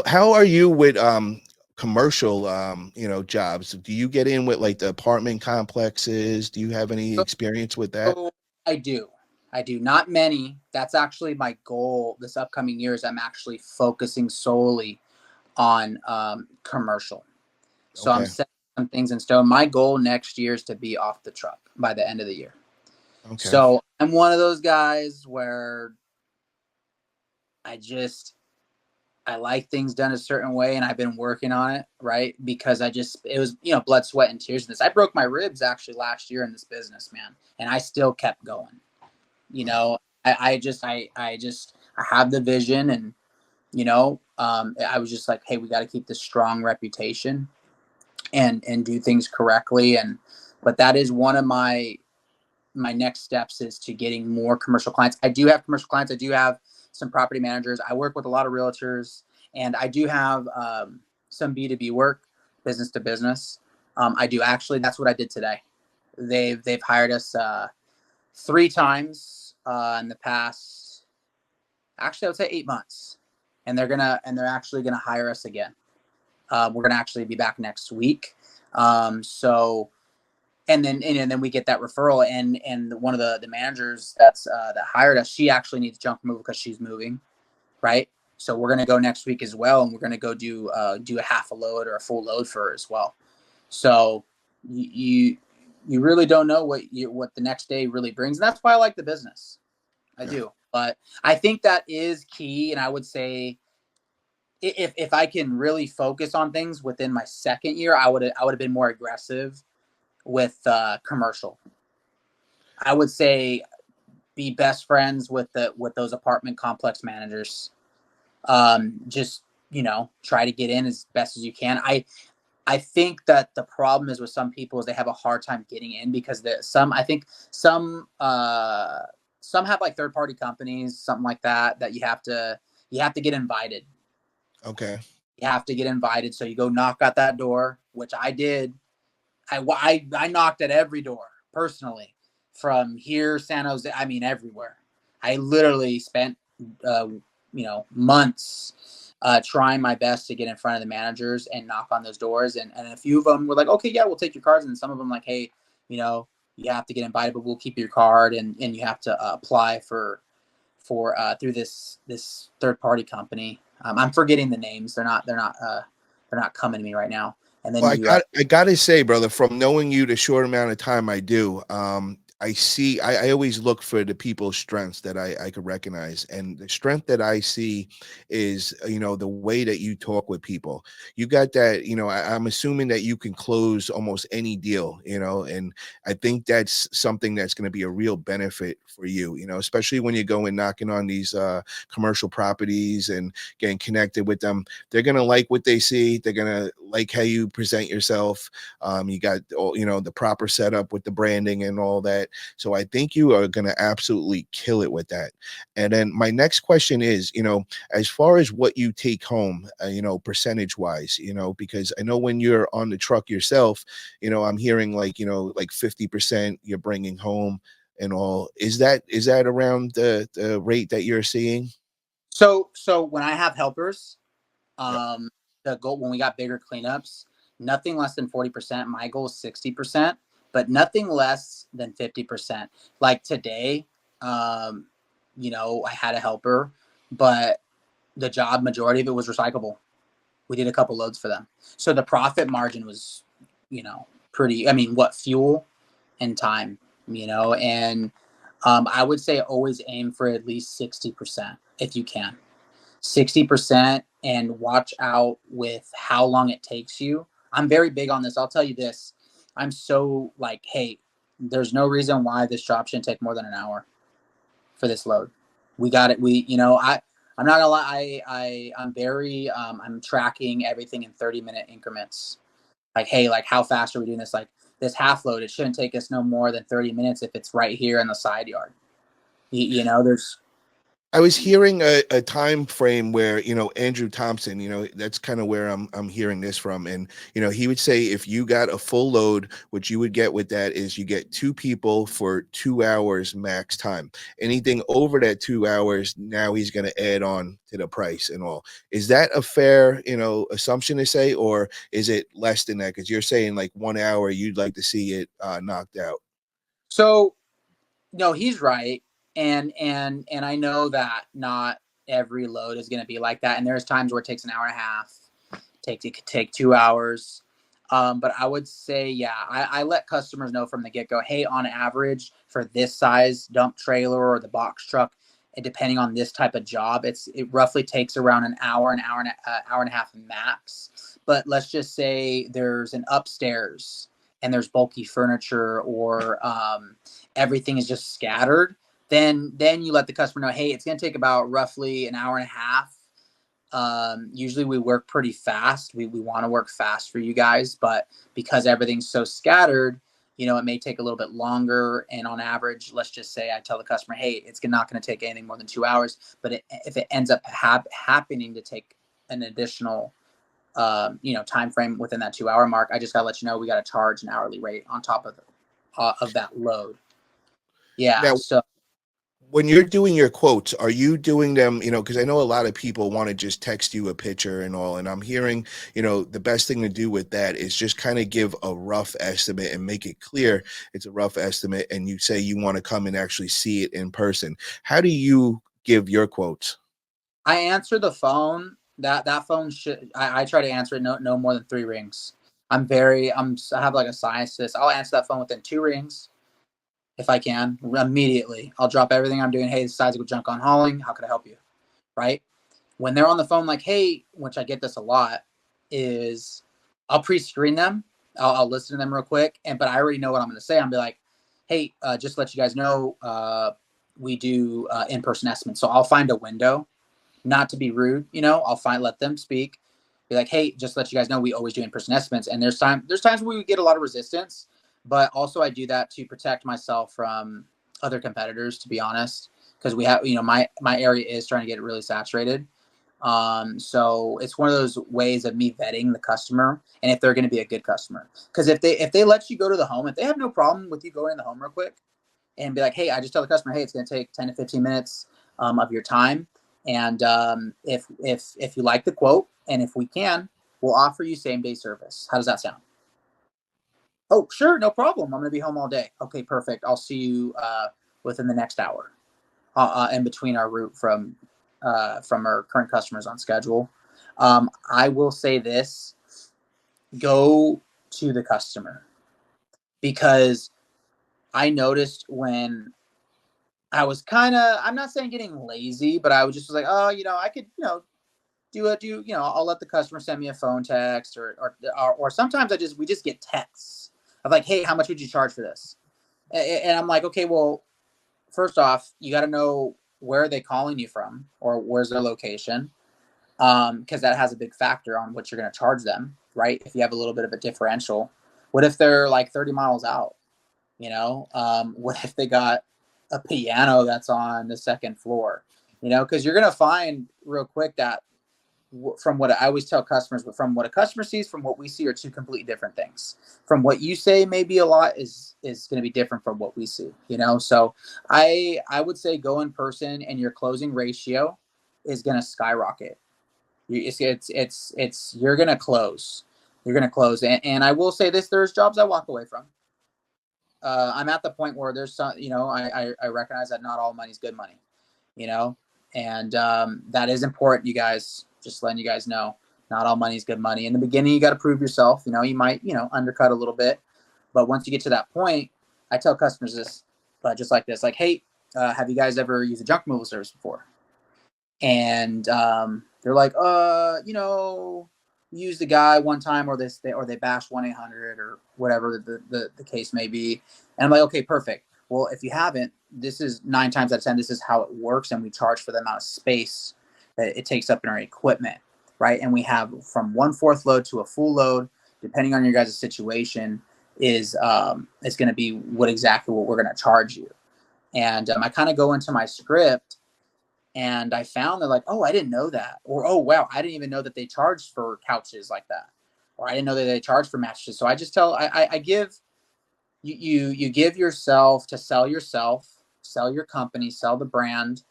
How are you with commercial jobs? Do you get in with like the apartment complexes? Do you have any experience with that? So I do. I do. Not many. That's actually my goal this upcoming year is I'm actually focusing solely on commercial. So I'm Okay. setting some things in stone. My goal next year is to be off the truck by the end of the year. Okay. So I'm one of those guys where I just I like things done a certain way, and I've been working on it, right? Because it was, blood, sweat, and tears in this. I broke my ribs actually last year in this business, man, and I still kept going. You know, I have the vision, and I was just like, hey, we got to keep this strong reputation and do things correctly, but that is one of my next steps is to getting more commercial clients. I do have commercial clients. I do have some property managers. I work with a lot of realtors, and I do have some B2B work, business to business. I do actually. That's what I did today. They've hired us 3 times in the past. Actually, I would say 8 months, and they're actually gonna hire us again. We're gonna actually be back next week. So and then we get that referral, and one of the managers that hired us, she actually needs junk removal because she's moving, right? So we're gonna go next week as well, and we're gonna go do a half a load or a full load for her as well. So you you really don't know what the next day really brings, and that's why I like the business. I Yeah. do, but I think that is key, and I would say if I can really focus on things within my second year, I would have been more aggressive with commercial. I would say be best friends with those apartment complex managers. Just try to get in as best as you can. I think that the problem is with some people is they have a hard time getting in because I think some have like third party companies, something like that you have to get invited. Okay. You have to get invited. So you go knock at that door, which I did. I knocked at every door personally, from here, San Jose. I mean, everywhere. I literally spent months trying my best to get in front of the managers and knock on those doors, and a few of them were like, okay, yeah, we'll take your cards, and some of them like, hey, you have to get invited, but we'll keep your card, and you have to apply for through this third party company. I'm forgetting the names. They're not coming to me right now. And then Well, you I gotta say, brother, from knowing you the short amount of time I do, I see I always look for the people's strengths that I could recognize. And the strength that I see is, the way that you talk with people. You got that, I'm assuming that you can close almost any deal, and I think that's something that's going to be a real benefit for you, especially when you go and knocking on these commercial properties and getting connected with them. They're gonna like what they see. They're gonna like how you present yourself. You got all, the proper setup with the branding and all that. So I think you are gonna absolutely kill it with that. And then my next question is, as far as what you take home, percentage wise, because I know when you're on the truck yourself, I'm hearing like 50% you're bringing home and all. Is that around the rate that you're seeing? so when I have helpers, Yep. the goal when we got bigger cleanups, nothing less than 40%. My goal is 60%, but nothing less than 50%. Like today, I had a helper, but the job majority of it was recyclable. We did a couple loads for them, so the profit margin was, pretty. I mean, what fuel and time, and I would say always aim for at least 60% if you can. 60% and watch out with how long it takes you. I'm very big on this. I'll tell you this. I'm so like, hey, there's no reason why this job shouldn't take more than an hour for this load. We got it. I'm not gonna lie. I'm very, I'm tracking everything in 30-minute increments. Like, hey, like how fast are we doing this? Like this half load, it shouldn't take us no more than 30 minutes if it's right here in the side yard. There's I was hearing a time frame where, Andrew Thompson, that's kind of where I'm hearing this from. And, he would say if you got a full load, what you would get with that is you get two people for 2 hours max time. Anything over that 2 hours, now he's going to add on to the price and all. Is that a fair, assumption to say, or is it less than that? Because you're saying like 1 hour, you'd like to see it knocked out. So no, he's right. And I know that not every load is going to be like that. And there's times where it takes an hour and a half, it could take 2 hours. But I would say, yeah, I let customers know from the get go, hey, on average for this size dump trailer or the box truck, and depending on this type of job, it roughly takes around an hour, hour and a half max. But let's just say there's an upstairs and there's bulky furniture, or everything is just scattered. Then you let the customer know, hey, it's going to take about roughly an hour and a half. Usually we work pretty fast. We want to work fast for you guys, but because everything's so scattered, it may take a little bit longer. And on average, let's just say I tell the customer, hey, it's not going to take anything more than 2 hours. But if it ends up happening to take an additional, time frame within that 2 hour mark, I just got to let you know we got to charge an hourly rate on top of that load. Yeah. Now, So when you're doing your quotes, are you doing them, because I know a lot of people want to just text you a picture and all, and I'm hearing, the best thing to do with that is just kind of give a rough estimate and make it clear it's a rough estimate, and you say you want to come and actually see it in person. How do you give your quotes? I answer the phone. That phone should, I try to answer it no more than 3 rings. I have like a science to this. I'll answer that phone within 2 rings if I can immediately. I'll drop everything I'm doing. Hey, this is Isaac with Junk on Hauling. How can I help you? Right? When they're on the phone, like, hey, which I get this a lot, is I'll pre-screen them. I'll listen to them real quick, but I already know what I'm going to say. I'll be like, hey, just to let you guys know, we do in-person estimates. So I'll find a window, not to be rude, let them speak. Be like, hey, just to let you guys know, we always do in-person estimates. And there's times where we get a lot of resistance, but also I do that to protect myself from other competitors, to be honest, because we have, my area is trying to get really saturated. So it's one of those ways of me vetting the customer and if they're going to be a good customer. Because if they let you go to the home, if they have no problem with you going in the home real quick and be like, hey, I just tell the customer, hey, it's going to take 10 to 15 minutes of your time. And if you like the quote, and if we can, we'll offer you same day service. How does that sound? Oh, sure, no problem. I'm going to be home all day. Okay, perfect. I'll see you within the next hour, in between our route from our current customers on schedule. I will say this: go to the customer, because I noticed when I was I'm not saying getting lazy, but I was just like, oh, I could, I'll let the customer send me a phone text, or sometimes we just get texts of like, hey, how much would you charge for this? And I'm like, okay, well, first off, you got to know where are they calling you from, or where's their location, because that has a big factor on what you're going to charge them, right? If you have a little bit of a differential, what if they're like 30 miles out? What if they got a piano that's on the second floor? Because you're going to find real quick that from what I always tell customers, but from what a customer sees, from what we see, are two completely different things. From what you say maybe a lot is going to be different from what we see, So I would say go in person, and your closing ratio is going to skyrocket. You're going to close. You're going to close. And I will say this, there's jobs I walk away from. I'm at the point where there's some, I recognize that not all money's good money, and that is important, you guys. Just letting you guys know, not all money is good money. In the beginning, you got to prove yourself. You might, undercut a little bit, but once you get to that point, I tell customers this, just like this, like, hey, have you guys ever used a junk removal service before? And they're like, we used the guy one time, or they bashed 1-800 or whatever the case may be. And I'm like, okay, perfect. Well, if you haven't, this is 9 times out of 10, this is how it works, and we charge for the amount of space that it takes up in our equipment, right? And we have from 1/4 load to a full load, depending on your guys' situation, is going to be what we're going to charge you. And I kind of go into my script, And I found they're like, oh, I didn't know that. Or, oh, wow, I didn't even know that they charged for couches like that. Or I didn't know that they charged for mattresses. So I just I give you give yourself to sell yourself, sell your company, sell the brand,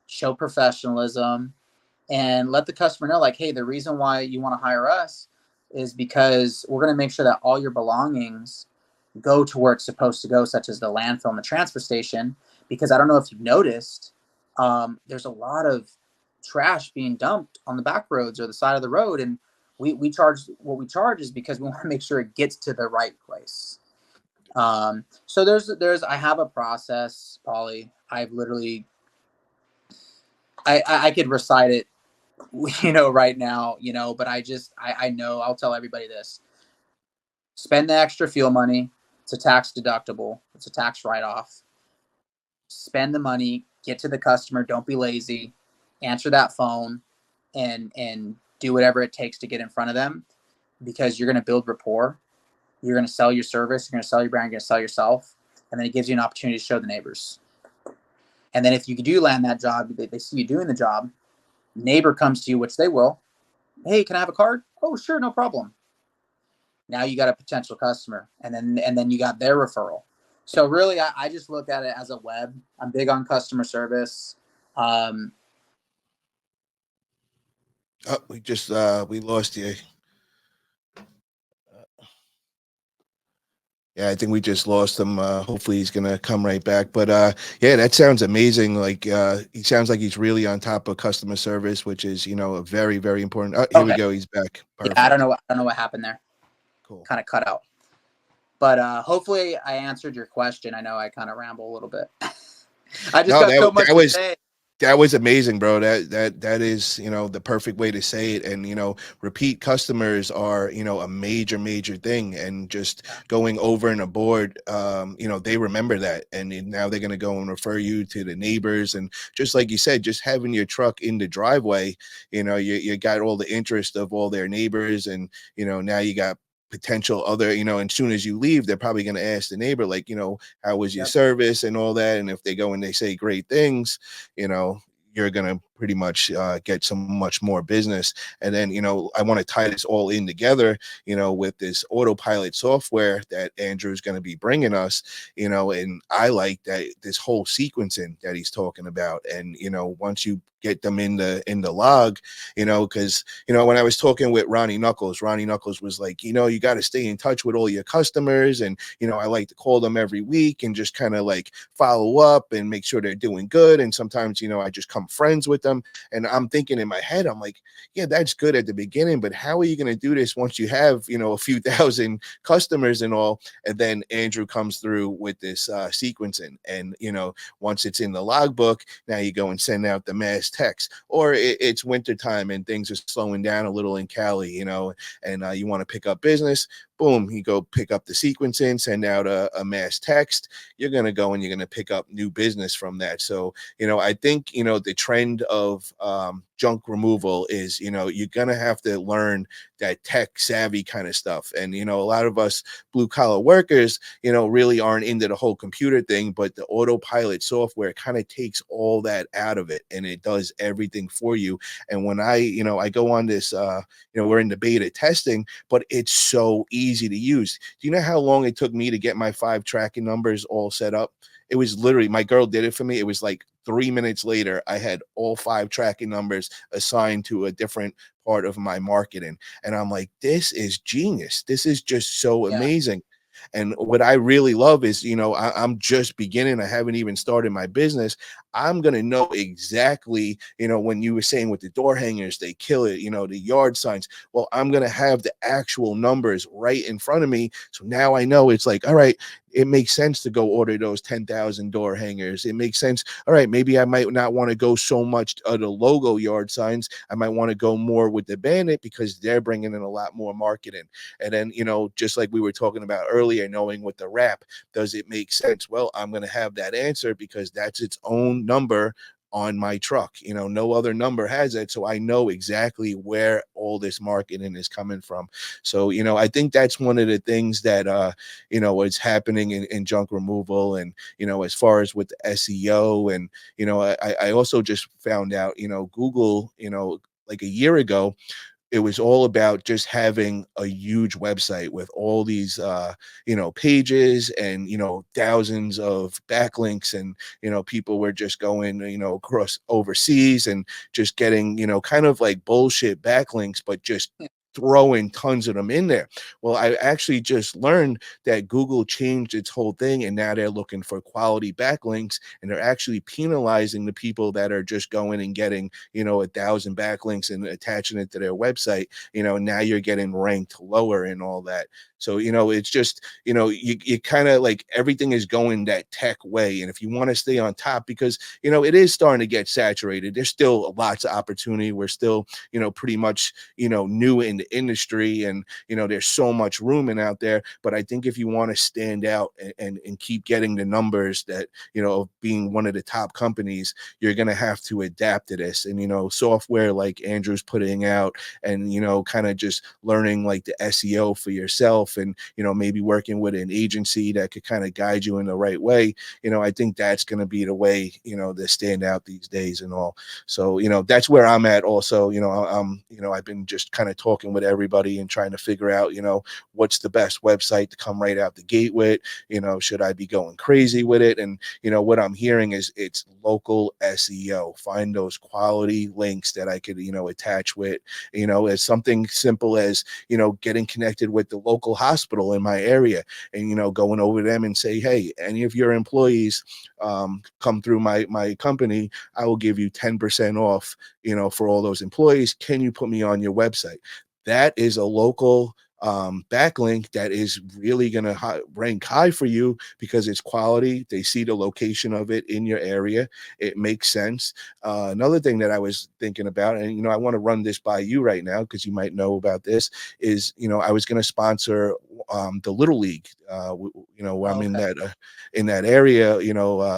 show professionalism, and let the customer know, like, hey, the reason why you want to hire us is because we're going to make sure that all your belongings go to where it's supposed to go, such as the landfill and the transfer station. Because I don't know if you've noticed, there's a lot of trash being dumped on the back roads or the side of the road, and we charge what we charge is because we want to make sure it gets to the right place. So there's I have a process, Polly. I've literally I could recite it, right now, but I know I'll tell everybody this. Spend the extra fuel money. It's a tax deductible. It's a tax write-off. Spend the money, get to the customer, don't be lazy, answer that phone, and do whatever it takes to get in front of them, because you're going to build rapport. You're going to sell your service, you're going to sell your brand, you're going to sell yourself, and then it gives you an opportunity to show the neighbors. And then if you do land that job, they see you doing the job, neighbor comes to you, which they will. Hey, can I have a card? Oh, sure, no problem. Now you got a potential customer, and then you got their referral. So really, I just look at it as a web. I'm big on customer service. Oh, we lost you. Yeah, I think we just lost him. Hopefully he's gonna come right back. But yeah, that sounds amazing. Like he sounds like he's really on top of customer service, which is, a very, very important. Oh, here we Okay. go. He's back. Yeah, I don't Perfect. know what happened there. Cool. Kind of cut out. But hopefully I answered your question. I know I kind of ramble a little bit. I just No, got so much that to was say. that was amazing, bro. That is, the perfect way to say it. And, repeat customers are, a major, major thing. And just going over and aboard, they remember that. And now they're going to go and refer you to the neighbors. And just like you said, just having your truck in the driveway, you got all the interest of all their neighbors. And, now you got potential other, and as soon as you leave, they're probably going to ask the neighbor, like, how was your Yep. service and all that. And if they go and they say great things, you're going to pretty much get some much more business. And then, I want to tie this all in together, with this autopilot software that Andrew's going to be bringing us, and I like that this whole sequencing that he's talking about. And, once you get them in the log, because, when I was talking with Ronnie Knuckles was like, you got to stay in touch with all your customers. And, I like to call them every week and just kind of like follow up and make sure they're doing good. And sometimes, I just come friends with them. And I'm thinking in my head, I'm like, yeah, that's good at the beginning, but how are you going to do this once you have, a few thousand customers and all? And then Andrew comes through with this sequencing. And, once it's in the logbook, now you go and send out the mass text. Or it's wintertime and things are slowing down a little in Cali, and you want to pick up business. Boom, you go pick up the sequencing, send out a mass text. You're going to go and you're going to pick up new business from that. So, I think, the trend of junk removal is, you're going to have to learn that tech savvy kind of stuff. And, a lot of us blue collar workers, really aren't into the whole computer thing, but the autopilot software kind of takes all that out of it and it does everything for you. And when I go on this, we're in the beta testing, but it's so easy to use. Do you know how long it took me to get my 5 tracking numbers all set up? It was literally, my girl did it for me. It was like 3 minutes later, I had all 5 tracking numbers assigned to a different part of my marketing. And I'm like, this is genius. This is just so Yeah. amazing. And what I really love is, I'm just beginning. I haven't even started my business. I'm going to know exactly, when you were saying with the door hangers, they kill it, the yard signs. Well, I'm going to have the actual numbers right in front of me. So now I know it's like, all right, it makes sense to go order those 10,000 door hangers. It makes sense. All right, maybe I might not want to go so much the logo yard signs. I might want to go more with the bandit because they're bringing in a lot more marketing. And then, just like we were talking about earlier, knowing with the wrap, does it make sense? Well, I'm going to have that answer because that's its own number on my truck. No other number has it. So I know exactly where all this marketing is coming from. So, I think that's one of the things that, is happening in junk removal. And, as far as with the SEO, and, I also just found out, Google, like a year ago, it was all about just having a huge website with all these pages, and thousands of backlinks, and people were just going across overseas and just getting kind of like bullshit backlinks, but just throwing tons of them in there. Well, I actually just learned that Google changed its whole thing, and now they're looking for quality backlinks, and they're actually penalizing the people that are just going and getting 1,000 backlinks and attaching it to their website. Now you're getting ranked lower and all that. So it's just you kind of like, everything is going that tech way. And if you want to stay on top, because it is starting to get saturated, there's still lots of opportunity. We're still pretty much new in the industry, and there's so much room in out there. But I think if you want to stand out, and keep getting the numbers that of being one of the top companies, you're going to have to adapt to this. And software like Andrew's putting out, and kind of just learning like the SEO for yourself, and maybe working with an agency that could kind of guide you in the right way. I think that's going to be the way to stand out these days and all. So that's where I'm at also. I've been just kind of talking with everybody and trying to figure out what's the best website to come right out the gate with. Should I be going crazy with it? And what I'm hearing is it's local SEO. Find those quality links that I could attach with, as something simple as getting connected with the local hospital in my area, and going over them and say, hey, any of your employees come through my company, I will give you 10% off for all those employees. Can you put me on your website? That is a local backlink that is really going to rank high for you, because it's quality. They see the location of it in your area. It makes sense. Another thing that I was thinking about, and I want to run this by you right now, because you might know about this, is I was going to sponsor the Little League. Where I'm Okay. in that area.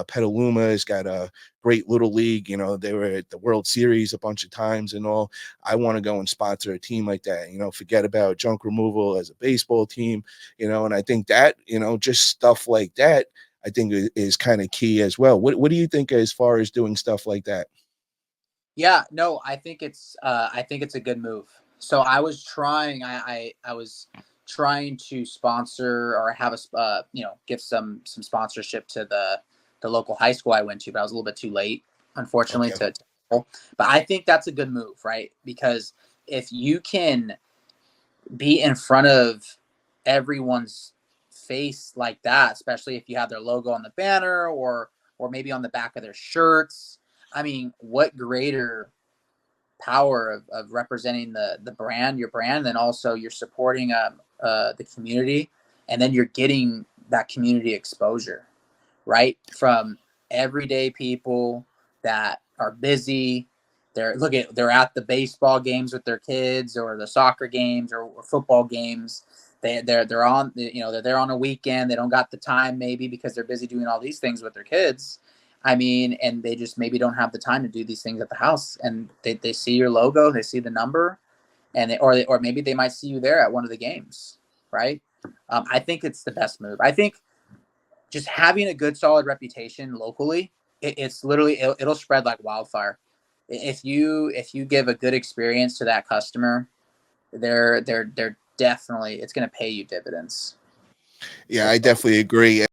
Petaluma has got a great Little League. They were at the World Series a bunch of times and all. I want to go and sponsor a team like that. Forget about junk removal as a baseball team. And I think that just stuff like that, I think is kind of key as well. What do you think as far as doing stuff like that? Yeah, no, I think it's a good move. So I was trying to sponsor, or have give some sponsorship to the local high school I went to, but I was a little bit too late, unfortunately, Okay. but I think that's a good move, right? Because if you can be in front of everyone's face like that, especially if you have their logo on the banner, or maybe on the back of their shirts. I mean, what greater power of representing the brand, your brand, and also you're supporting the community, and then you're getting that community exposure, right? From everyday people that are busy. They're at the baseball games with their kids, or the soccer games, or football games. They're on they're there on a weekend. They don't got the time, maybe because they're busy doing all these things with their kids. I mean, and they just maybe don't have the time to do these things at the house. And they see your logo, they see the number, and or maybe they might see you there at one of the games, right? I think it's the best move. I think just having a good solid reputation locally, it's literally it'll spread like wildfire. If you give a good experience to that customer, they're definitely, it's going to pay you dividends. Yeah, So I definitely agree.